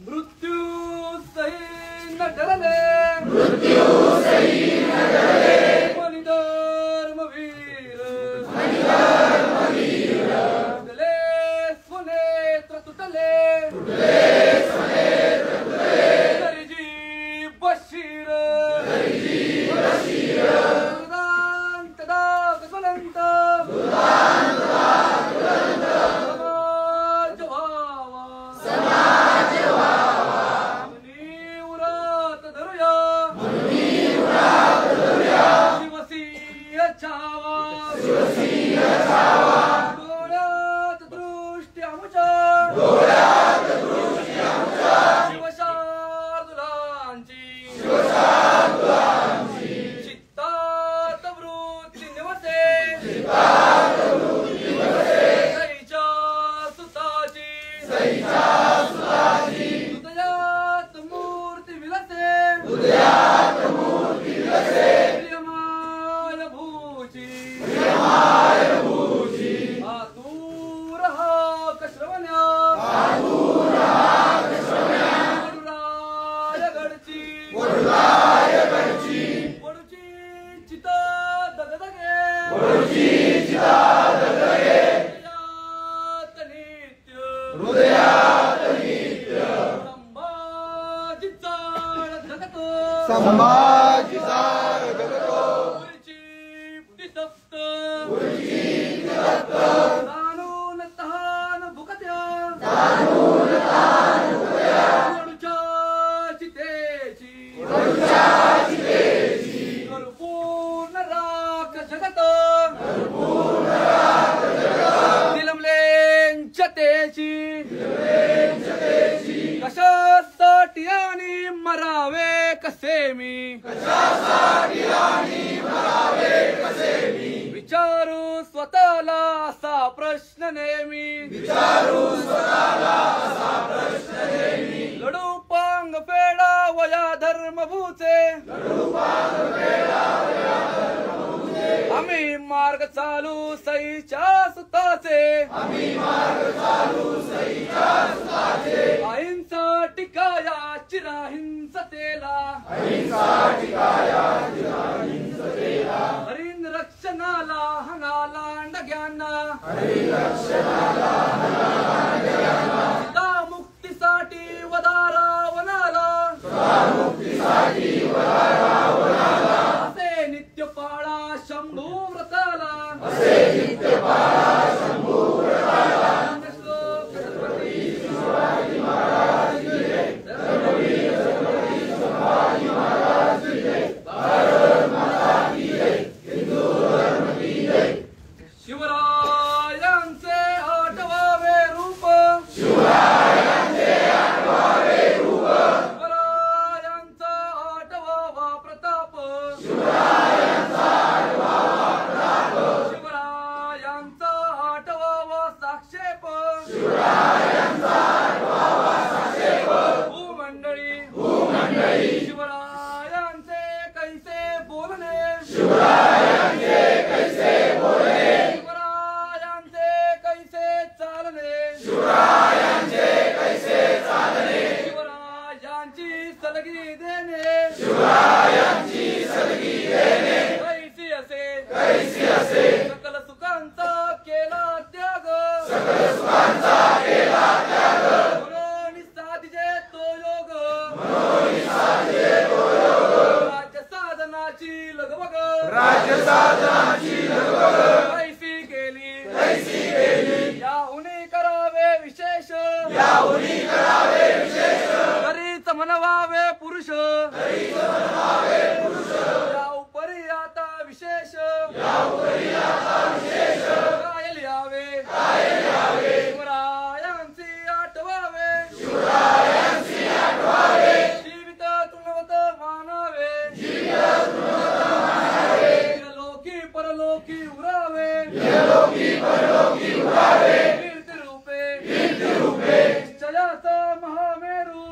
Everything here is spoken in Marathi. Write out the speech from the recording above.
मृत्यू सही न डरले मणिधर्मवीर तुटले स्वनेत्र तुटले तरीजी बशीर विचारू स्वतःला असा प्रश्न नेहमी लढू पांग फेडा वया धर्मभूचे आम्ही मार्ग चालू सईच्या सुताचे अहिंसा टिकाया चिराहिंसतेला हरिण रक्षणाला हंगाला डग्यांना सीता मुक्तीसाठी वदारा वनाला असे नित्य पाळा शंभू व्रताला शिवरायांचे आठवावे रूप शिवरायांचा आठवावा प्रताप शिवरायांचा आठवावा साक्षेप भूमंडळी शिवरायांचे कैसे बोलणे शिवरायांचे कैसे चालणे शिवरायांची सलगी देणे कैसी असे सकल सुखांचा केला त्याग मनोनी साधिजे तो योग राज्य साधनाची लगबग कैसी केली याहुनी करावे विशेष घरीच म्हणवावे पुरुष या उपरी आता विशेष काय लिहावे शिवरायांची आठवावे जीवित तुणवत मानावे लोकी परलोकी उरावे कीर्ती रूपे निश्चयाचा महामेरू